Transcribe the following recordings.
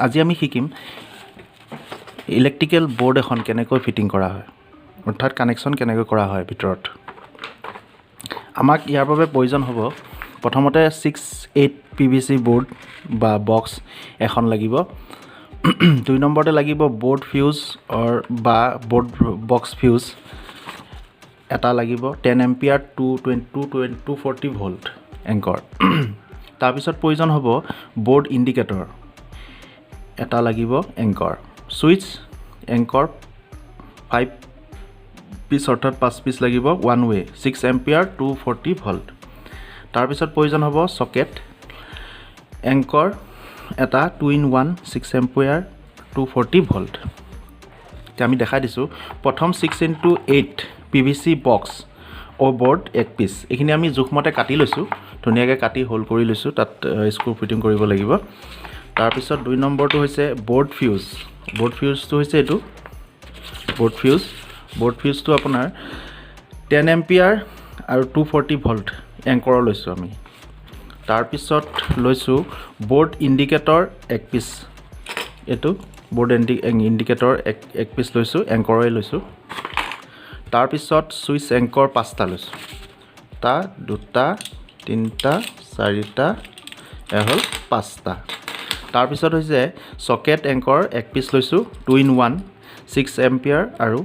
আজি আমি শিকিম ইলেক্ট্ৰিকেল বোৰ্ড এখন কেনেকৈ ফিটিং কৰা হয় অৰ্থাৎ কানেকশ্যন কেনেকৈ কৰা হয় ভিতৰত আমাক ইয়াৰ বাবে প্ৰয়োজন হ'ব প্ৰথমতে 6-8 PVC বোৰ্ড বা বক্স এখন লাগিব 2 নম্বৰতে লাগিব বোৰ্ড ফিউজ বা বোৰ্ড বক্স ফিউজ এটা লাগিব 10 এম্পিয়াৰ 240 ভোল্ট এংকৰ তাৰপিছত প্ৰয়োজন হ'ব বোৰ্ড ইণ্ডিকেটৰ এটা লাগিব এংকৰ সুইচ এংকৰ 5 পিস অৰ্থাৎ 5 পিস লাগিব ওৱান ৱে 6 এম্পিয়াৰ 240 ভোল্ট তাৰপিছত প্ৰয়োজন হ'ব সকেট এংকৰ এটা 2-in-1 6 এম্পিয়াৰ 240 ভোল্ট এতিয়া আমি দেখাই দিছোঁ প্ৰথম 6x8 PVC বক্স ও বোৰ্ড এক পিস এইখিনি আমি জোখমতে কাটি লৈছোঁ ধুনীয়াকৈ কাটি হোল কৰি লৈছোঁ তাত স্ক্ৰু ফিটিং কৰিব লাগিব তাৰপিছত 2 নম্বৰটো হৈছে বোৰ্ড ফিউজটো হৈছে এইটো বোৰ্ড ফিউজটো আপোনাৰ 10 এম্পিয়াৰ আৰু 240 ভোল্ট এংকৰ লৈছোঁ আমি তাৰপিছত লৈছোঁ বোৰ্ড ইণ্ডিকেটৰ এক পিস এইটো বোৰ্ড ইণ্ডিকেটৰ এক পিস লৈছোঁ এংকৰে লৈছোঁ তাৰপিছত সুইচ এংকৰ 5টা লৈছোঁ টা দুটা তিনিটা চাৰিটা হ'ল 5টা তাৰপিছত হৈছে সকেট এংকৰ এক পিস লৈছোঁ 2-in-1 6 এম্পিয়াৰ আৰু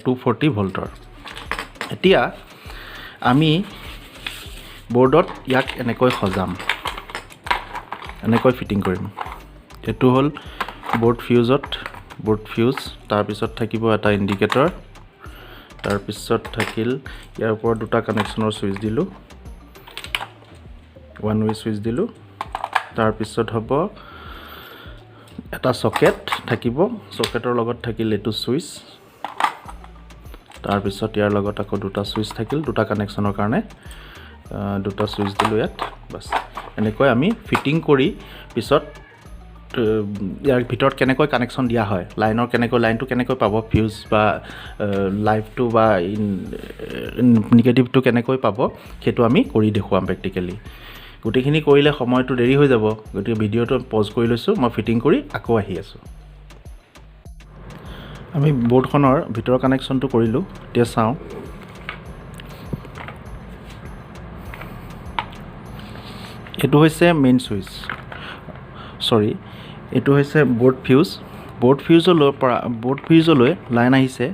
240 ভোল্টৰ এতিয়া আমি বোৰ্ডত ইয়াক এনেকৈ সজাম এনেকৈ ফিটিং কৰিম এইটো হ'ল বোৰ্ড ফিউজ তাৰপিছত থাকিব এটা ইণ্ডিকেটৰ তাৰপিছত থাকিল ইয়াৰ ওপৰত দুটা কানেকশ্যনৰ সুইচ দিলোঁ ওৱান ৱে সুইচ দিলোঁ তাৰপিছত হ'ব এটা সকেট থাকিব সকেটৰ লগত থাকিল এইটো সুইচ তাৰপিছত ইয়াৰ লগত আকৌ দুটা সুইচ থাকিল দুটা কানেকশ্যনৰ কাৰণে দুটা সুইচ দিলোঁ ইয়াত বাস এনেকৈ আমি ফিটিং কৰি পিছত ইয়াৰ ভিতৰত কেনেকৈ কানেকশ্যন দিয়া হয় লাইনটো কেনেকৈ পাব ফিউজ বা লাইভটো বা নিগেটিভটো কেনেকৈ পাব সেইটো আমি কৰি দেখুৱাম প্ৰেক্টিকেলি গোটেইখিনি কৰিলে সময়টো দেৰি হৈ যাব গতিকে ভিডিঅ'টো পজ কৰি লৈছোঁ মই ফিটিং কৰি আকৌ আহি আছোঁ আমি বোৰ্ডখনৰ ভিতৰৰ কানেকশ্যনটো কৰিলোঁ এতিয়া চাওঁ এইটো হৈছে মেইন সুইচ এইটো হৈছে বোৰ্ড ফিউজলৈ লাইন আহিছে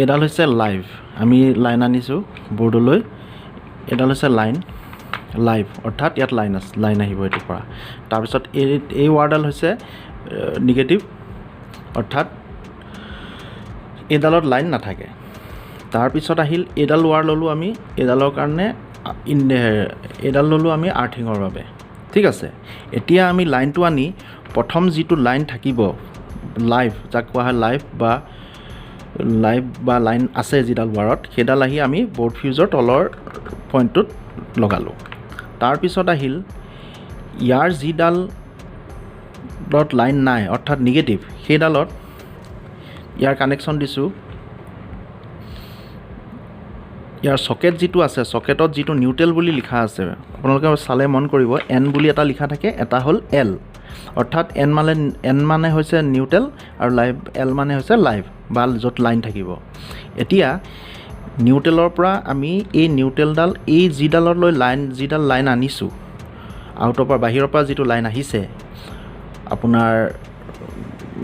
এডাল হৈছে লাইভ আমি লাইন আনিছোঁ বোৰ্ডলৈ এডাল হৈছে লাইভ অৰ্থাৎ ইয়াত লাইন আহিব এইটোৰ পৰা তাৰপিছত এই ৱাৰডাল হৈছে নিগেটিভ অৰ্থাৎ এইডালত লাইন নাথাকে তাৰপিছত আহিল এইডাল ৱাৰ ল'লোঁ আমি এইডালৰ কাৰণে এইডাল ল'লোঁ আমি আৰ্থিঙৰ বাবে ঠিক আছে এতিয়া আমি লাইনটো আনি প্ৰথম যিটো লাইন থাকিব লাইভ যাক কোৱা হয় লাইভ বা লাইন আছে যিডাল ৱাৰত সেইডাল আহি আমি বোৰ্ড ফিউজৰ তলৰ পইণ্টটোত লগালোঁ তাৰপিছত আহিল ইয়াৰ যিডালত লাইন নাই অৰ্থাৎ নিগেটিভ সেইডালত ইয়াৰ কানেকশ্যন দিছোঁ ইয়াৰ সকেট যিটো আছে সকেটত যিটো নিউট্ৰেল বুলি লিখা আছে আপোনালোকে চালে মন কৰিব এন বুলি এটা লিখা থাকে এটা হ'ল এল অৰ্থাৎ এন মানে হৈছে নিউট্ৰেল আৰু এল মানে হৈছে লাইভ বা য'ত লাইন থাকিব এতিয়া নিউট্ৰেলৰ পৰা আমি এই নিউট্ৰেলডাল এই যিডাল লাইন আনিছোঁ আউটৰ পৰা বাহিৰৰ পৰা যিটো লাইন আহিছে আপোনাৰ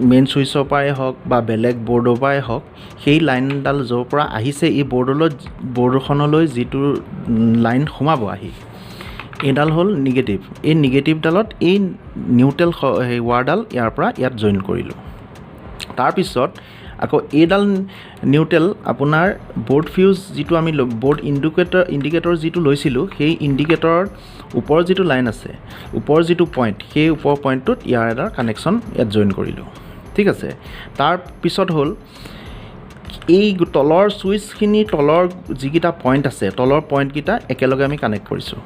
মেইন সুইচৰ পৰাই হওক বা বেলেগ বৰ্ডৰ পৰাই হওক সেই লাইনডাল য'ৰ পৰা আহিছে এই বৰ্ডখনলৈ যিটো লাইন সোমাব আহি এইডাল হ'ল নিগেটিভ এই নিগেটিভডালত এই নিউট্ৰেল ৱাৰডাল ইয়াৰ পৰা ইয়াত জইন কৰিলোঁ তাৰপিছত আকৌ এইডাল নিউট্ৰেল আপোনাৰ বোৰ্ড ফিউজ যিটো আমি বোৰ্ড ইণ্ডিকেটৰ যিটো লৈছিলোঁ সেই ইণ্ডিকেটৰৰ ওপৰৰ যিটো লাইন আছে ওপৰৰ যিটো পইণ্ট সেই ওপৰৰ পইণ্টটোত ইয়াৰ এটা কানেকশ্যন ইয়াত জইন কৰিলোঁ ঠিক আছে তাৰপিছত হ'ল এই তলৰ সুইচখিনি তলৰ যিকেইটা পইণ্ট আছে তলৰ পইণ্টকেইটা একেলগে আমি কানেক্ট কৰিছোঁ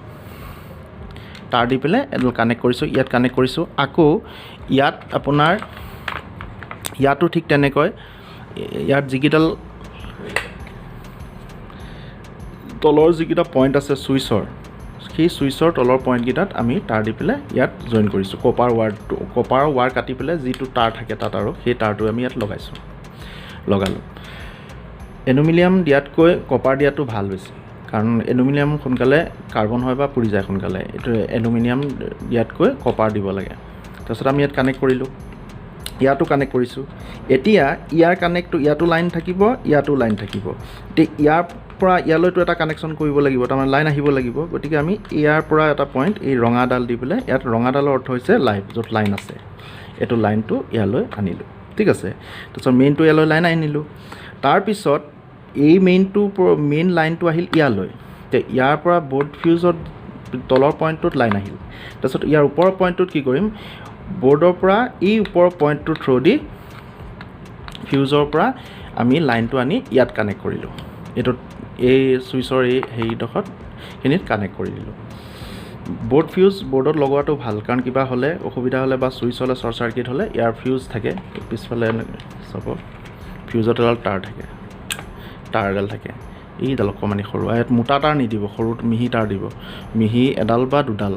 তাৰ দি পেলাই এডাল কানেক্ট কৰিছোঁ ইয়াত কানেক্ট কৰিছোঁ আকৌ ইয়াত আপোনাৰ ইয়াতো ঠিক তেনেকৈ ইয়াত যিকেইডাল তলৰ যিকেইটা পইণ্ট আছে সুইচৰ সেই ছুইচৰ তলৰ পইণ্টকেইটাত আমি তাঁৰ দি পেলাই ইয়াত জইন কৰিছোঁ কপাৰ ৱাৰ কাটি পেলাই যিটো তাঁৰ থাকে তাত আৰু সেই তাঁৰটো আমি ইয়াত লগালোঁ এলুমিনিয়াম দিয়াতকৈ কপাৰ দিয়াটো ভাল বেছি কাৰণ এলুমিনিয়াম সোনকালে কাৰ্বন হয় বা পুৰি যায় সোনকালে এইটো এলুমিনিয়াম দিয়াতকৈ কপাৰ দিব লাগে তাৰপিছত আমি ইয়াত কানেক্ট কৰিলোঁ ইয়াতো কানেক্ট কৰিছোঁ এতিয়া ইয়াৰ কানেক্টটো ইয়াতো লাইন থাকিব ইয়াতো লাইন থাকিব এতিয়া ইয়াৰ পৰা ইয়ালৈতো এটা কানেকশ্যন কৰিব লাগিব তাৰমানে লাইন আহিব লাগিব গতিকে আমি ইয়াৰ পৰা এটা পইণ্ট এই ৰঙাডাল দি পেলাই ইয়াত ৰঙাডালৰ অৰ্থ হৈছে লাইভ য'ত লাইন আছে এইটো লাইনটো ইয়ালৈ আনিলোঁ ঠিক আছে তাৰপিছত মেইনটো ইয়ালৈ লাইন আনিলোঁ তাৰপিছত এই মেইন লাইনটো আহিল ইয়ালৈ এতিয়া ইয়াৰ পৰা বৰ্ড ফিউজত তলৰ পইণ্টটোত লাইন আহিল তাৰপিছত ইয়াৰ ওপৰৰ পইণ্টটোত কি কৰিম বৰ্ডৰ পৰা এই ওপৰৰ পইণ্টটোৰ থ্ৰু দি ফিউজৰ পৰা আমি লাইনটো আনি ইয়াত কানেক্ট কৰিলোঁ এইটোত এই ছুইচৰ এই হেৰিডোখৰখিনিত কানেক্ট কৰি দিলোঁ বৰ্ডত লগোৱাটো ভাল কাৰণ কিবা হ'লে অসুবিধা হ'লে বা ছুইচ হ'লে শ্বৰ্ট চাৰ্কিট হ'লে ইয়াৰ ফিউজ থাকে পিছফালে চাব ফিউজত এডাল তাঁৰডাল থাকে এইডাল অকণমানি সৰু ইয়াত মোটা তাঁৰ নিদিব সৰু মিহি তাঁৰ দিব মিহি এডাল বা দুডাল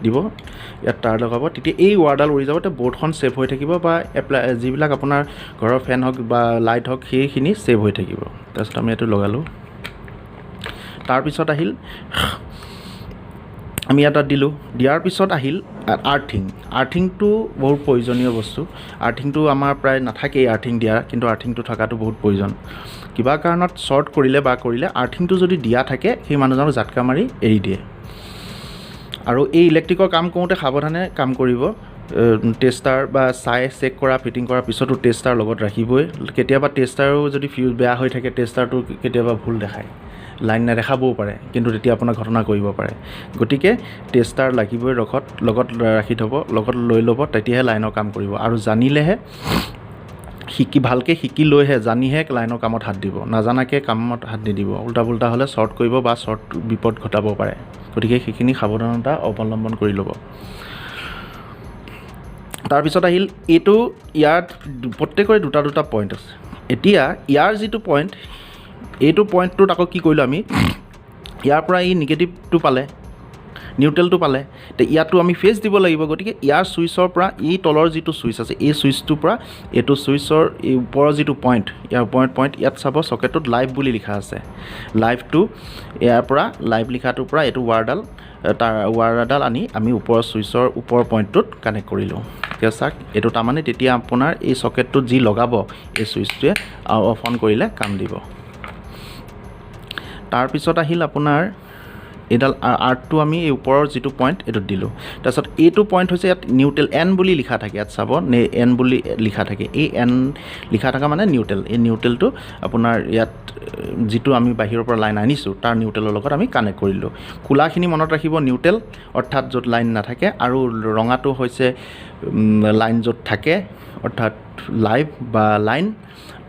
দিব ইয়াত তাঁৰ লগাব তেতিয়া এই ৱাৰডাল উৰি যাব তেতিয়া বৰ্ডখন ছেভ হৈ থাকিব বা যিবিলাক আপোনাৰ ঘৰৰ ফেন হওক বা লাইট হওক সেইখিনি ছেভ হৈ থাকিব তাৰপিছত আমি এইটো লগালোঁ তাৰপিছত আহিল আমি এটা দিলোঁ দিয়াৰ পিছত আহিল আৰ্থিংটো বহুত প্ৰয়োজনীয় বস্তু আৰ্থিংটো আমাৰ প্ৰায় নাথাকেই আৰ্থিং দিয়া কিন্তু আৰ্থিংটো থকাটো বহুত প্ৰয়োজন কিবা কাৰণত শ্বৰ্ট কৰিলে আৰ্থিংটো যদি দিয়া থাকে সেই মানুহজনক জাটকা মাৰি এৰি দিয়ে আৰু এই ইলেক্ট্ৰিকৰ কাম কৰোঁতে সাৱধানে কাম কৰিব টেষ্টাৰ বা চেক কৰা ফিটিং কৰাৰ পিছতো টেষ্টাৰ লগত ৰাখিবই কেতিয়াবা টেষ্টাৰো যদি ফিউজ বেয়া হৈ থাকে টেষ্টাৰটো কেতিয়াবা ভুল দেখায় লাইন নেদেখাবও পাৰে কিন্তু তেতিয়া আপোনাৰ ঘটনা কৰিব পাৰে গতিকে টেষ্টাৰ লাগিবই লগত ৰাখি থ'ব লগত লৈ ল'ব তেতিয়াহে লাইনৰ কাম কৰিব আৰু জানিলেহে ভালকৈ শিকি লৈহে জানিহে লাইনৰ কামত হাত দিব নাজানাকৈ কামত হাত নিদিব উল্টা পুল্টা হ'লে শ্বৰ্ট কৰিব বা বিপদ ঘটাব পাৰে গতিকে সেইখিনি সাৱধানতা অৱলম্বন কৰি ল'ব তাৰপিছত আহিল ইয়াত প্ৰত্যেকৰে দুটা পইণ্ট আছে এতিয়া ইয়াৰ যিটো পইণ্ট এইটো পইণ্টটোত আকৌ কি কৰিলোঁ আমি ইয়াৰ পৰা এই নিগেটিভটো পালে নিউট্ৰেলটো পালে এতিয়া ইয়াতো আমি ফেজ দিব লাগিব গতিকে ইয়াৰ ছুইচৰ পৰা এই তলৰ যিটো ছুইচ আছে এই ছুইচটোৰ পৰা এইটো ছুইচৰ এই ওপৰৰ যিটো পইণ্ট ইয়াৰ পইণ্ট ইয়াত চাব চকেটটোত লাইভ বুলি লিখা আছে লাইভটো ইয়াৰ পৰা লাইভ লিখাটোৰ পৰা এইটো ৱাৰডাল আনি আমি ওপৰৰ ছুইচৰ ওপৰৰ পইণ্টটোত কানেক্ট কৰিলোঁ এতিয়া চাওক এইটো তাৰমানে তেতিয়া আপোনাৰ এই চকেটটোত যি লগাব এই ছুইচটোৱে অফ অন কৰিলে কাম দিব তাৰপিছত আহিল আপোনাৰ এইডাল আৰ্টটো আমি এই ওপৰৰ যিটো পইণ্ট এইটোত দিলোঁ তাৰপিছত এইটো পইণ্ট হৈছে ইয়াত নিউট্ৰেল এন বুলি লিখা থাকে ইয়াত চাব এন বুলি লিখা থাকে এই এন লিখা থকা মানে নিউট্ৰেল এই নিউট্ৰেলটো আপোনাৰ ইয়াত যিটো আমি বাহিৰৰ পৰা লাইন আনিছোঁ তাৰ নিউট্ৰেলৰ লগত আমি কানেক্ট কৰিলোঁ কোলাখিনি মনত ৰাখিব নিউট্ৰেল অৰ্থাৎ য'ত লাইন নাথাকে আৰু ৰঙাটো হৈছে লাইন য'ত থাকে অৰ্থাৎ লাইভ বা লাইন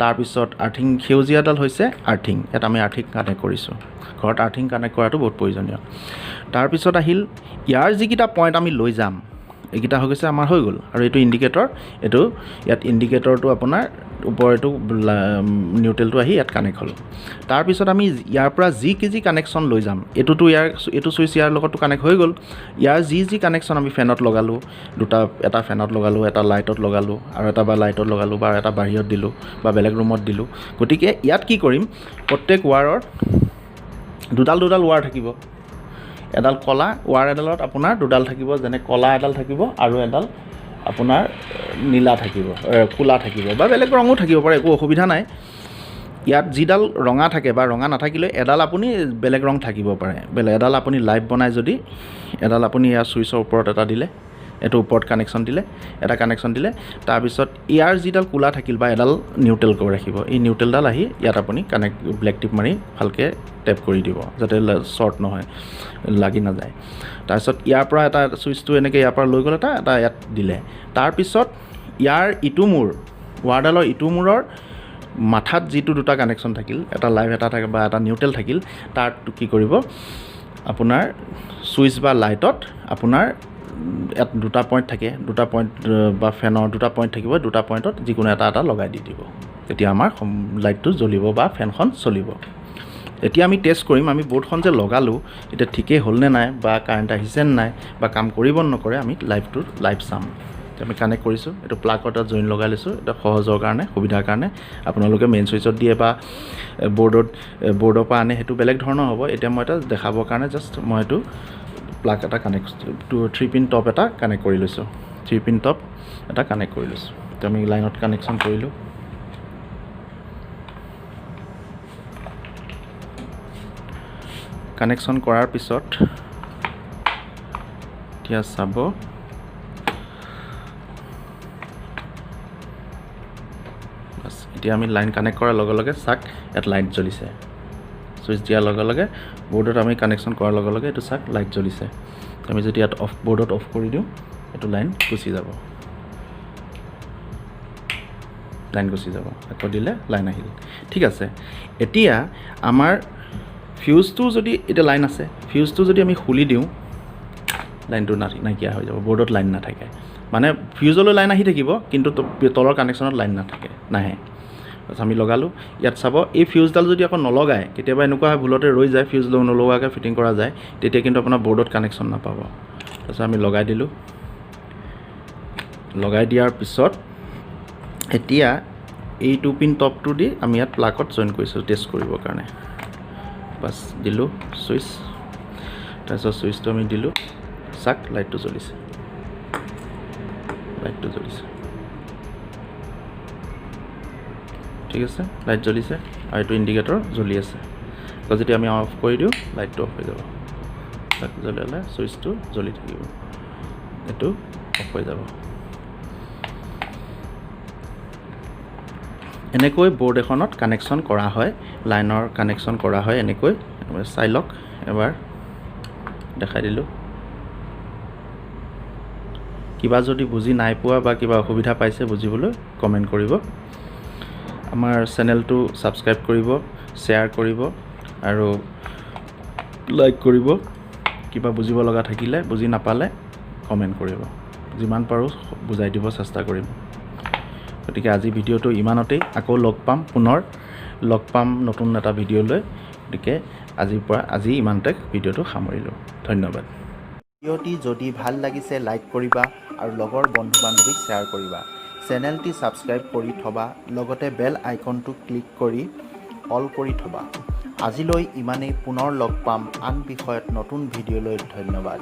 তাৰপিছত আৰ্থিং সেউজীয়াডাল হৈছে আৰ্থিং ইয়াত আমি আৰ্থিং কানেক্ট কৰিছোঁ ঘৰত আৰ্থিং কানেক্ট কৰাটো বহুত প্ৰয়োজনীয় তাৰপিছত আহিল ইয়াৰ যিকেইটা পইণ্ট আমি লৈ যাম এইকেইটা হৈ গৈছে আমাৰ হৈ গ'ল আৰু এইটো ইণ্ডিকেটৰ ইয়াত ইণ্ডিকেটৰটো আপোনাৰ ওপৰ এইটো নিউট্ৰেলটো আহি ইয়াত কানেক্ট হ'ল তাৰপিছত আমি ইয়াৰ পৰা যি কানেকশ্যন লৈ যাম এইটো ছুইচ ইয়াৰ লগতো কানেক্ট হৈ গ'ল ইয়াৰ যি কানেকশ্যন আমি ফেনত লগালোঁ এটা ফেনত লগালোঁ এটা লাইটত লগালোঁ আৰু এটা বা লাইটত লগালোঁ বা এটা বাহিৰত দিলোঁ বা বেলেগ ৰুমত দিলোঁ গতিকে ইয়াত কি কৰিম প্ৰত্যেক ৱাৰৰ দুডাল ৱাৰ থাকিব এডাল কলা ৱাৰ এডালত আপোনাৰ দুডাল থাকিব যেনে কলা এডাল থাকিব আৰু এডাল আপোনাৰ নীলা থাকিব কোলা থাকিব বা বেলেগ ৰঙো থাকিব পাৰে একো অসুবিধা নাই ইয়াত যিডাল ৰঙা থাকে বা ৰঙা নাথাকিলে এডাল আপুনি বেলেগ ৰং থাকিব পাৰে এডাল আপুনি লাইভ বনাই যদি এডাল আপুনি ইয়াৰ ছুইচৰ ওপৰত এটা দিলে এইটো ওপৰত কানেকশ্যন দিলে তাৰপিছত ইয়াৰ যিডাল কোলা থাকিল বা এডাল নিউট্ৰেল কৰি ৰাখিব এই নিউট্ৰেলডাল আহি ইয়াত আপুনি ব্লেক টিপ মাৰি ভালকৈ টেপ কৰি দিব যাতে শ্বৰ্ট নহয় লাগি নাযায় তাৰপিছত ইয়াৰ পৰা এটা ছুইচটো এনেকৈ ইয়াৰ পৰা লৈ গ'ল এটা ইয়াত দিলে তাৰপিছত ইয়াৰ ৱাৰডালৰ ইটো মূৰৰ মাথাত যিটো দুটা কানেকশ্যন থাকিল এটা লাইভ এটা থাকে বা এটা নিউট্ৰেল থাকিল তাত কি কৰিব আপোনাৰ ছুইচ বা লাইটত আপোনাৰ ইয়াত দুটা পইণ্ট থাকে দুটা পইণ্ট বা ফেনৰ দুটা পইণ্ট থাকিব দুটা পইণ্টত যিকোনো এটা লগাই দি দিব তেতিয়া আমাৰ লাইটটো জ্বলিব বা ফেনখন চলিব এতিয়া আমি টেষ্ট কৰিম আমি বৰ্ডখন যে লগালোঁ এতিয়া ঠিকেই হ'লনে নাই বা কাৰেণ্ট আহিছে নে নাই বা কাম কৰিব নকৰে আমি লাইভ চাম। আমি কানেক্ট কৰিছোঁ, এইটো প্লাগৰ তাত জইন লগাই লৈছোঁ। এটা সহজৰ কাৰণে সুবিধাৰ কাৰণে আপোনালোকে মেইন চুইচত দিয়ে বা বৰ্ডৰ পৰা আনে সেইটো বেলেগ ধৰণৰ হ'ব। এতিয়া মই এটা দেখাবৰ কাৰণে জাষ্ট মই এইটো প্লাগ এটা কানেক্ট 3 পিন টপ এটা কানেক্ট কৰি লৈছোঁ। 3 পিন টপ এটা কানেক্ট কৰি লৈছোঁ। এতিয়া আমি লাইনত কানেকশ্যন কৰিলোঁ। কানেকশ্যন কৰাৰ পিছত এতিয়া চাব এতিয়া আমি লাইন কানেক্ট কৰাৰ লগে লগে চাক ইয়াত লাইট জ্বলিছে। চুইচ দিয়াৰ লগে লগে বৰ্ডত আমি কানেকশ্যন কৰাৰ লগে লগে এইটো চাক লাইট জ্বলিছে। আমি যদি ইয়াত বৰ্ডত অফ কৰি দিওঁ এইটো লাইন গুচি যাব। আকৌ দিলে লাইন আহিল। ঠিক আছে, এতিয়া আমাৰ ফিউজটো যদি এতিয়া লাইন আছে, ফিউজটো যদি আমি খুলি দিওঁ লাইনটো নাইকিয়া হৈ যাব, বৰ্ডত লাইন নাথাকে। মানে ফিউজলৈ লাইন আহি থাকিব কিন্তু তলৰ কানেকশ্যনত লাইন নাহে। আমি লগালোঁ, ইয়াত চাব এই ফিউজডাল যদি আকৌ নলগায়, কেতিয়াবা এনেকুৱা হয় ভুলতে ৰৈ যায়, ফিউজ নলগাকৈ ফিটিং কৰা যায়, তেতিয়া কিন্তু আপোনাৰ বৰ্ডত কানেকশ্যন নাপাব। তাৰপিছত আমি লগাই দিলোঁ। লগাই দিয়াৰ পিছত এতিয়া এই 2 পিন টপটো দি আমি ইয়াত প্লাগত জইন কৰিছোঁ টেষ্ট কৰিবৰ কাৰণে। বাছ দিলোঁ চুইচ, তাৰপিছত চুইচটো আমি দিলোঁ, চাক লাইটটো জ্বলিছে। ঠিক আছে, লাইট জ্বলিছে আৰু এইটো ইণ্ডিকেটৰ জ্বলি আছে। আকৌ যদি আমি অফ কৰি দিওঁ লাইটটো অফ হৈ যাব। চাক জ্বলালে চুইচটো জ্বলি থাকিব, এইটো অফ হৈ যাব। এনেকৈ বৰ্ড এখনত কানেকশ্যন কৰা হয়, লাইনৰ কানেকশ্যন কৰা হয় এনেকৈ। চাই লওক এবাৰ দেখাই দিলোঁ। কিবা যদি বুজি নাই পোৱা বা কিবা অসুবিধা পাইছে বুজিবলৈ কমেণ্ট কৰিব। আমাৰ চেনেলটো ছাবস্ক্ৰাইব কৰিব, শ্বেয়াৰ কৰিব আৰু লাইক কৰিব। কিবা বুজিব লগা থাকিলে, বুজি নাপালে কমেণ্ট কৰিব। যিমান পাৰোঁ বুজাই দিব চেষ্টা কৰিম। গতিকে আজি ভিডিঅ'টো ইমানতেই, আকৌ পুনৰ লগ পাম নতুন এটা ভিডিঅ' লৈ। গতিকে আজি ইমানতে ভিডিঅ'টো সামৰিলোঁ। ধন্যবাদ। ভিডিঅ'টি যদি ভাল লাগিছে লাইক কৰিবা আৰু লগৰ বন্ধু বান্ধৱীক শ্বেয়াৰ কৰিবা। চেনেলটি ছাবস্ক্ৰাইব কৰি থবা, লগতে বেল আইকনটো ক্লিক কৰি অল কৰি থবা। আজিলৈ ইমানেই, পুনৰ লগ পাম আন বিষয়ত নতুন ভিডিঅ'লৈ। ধন্যবাদ।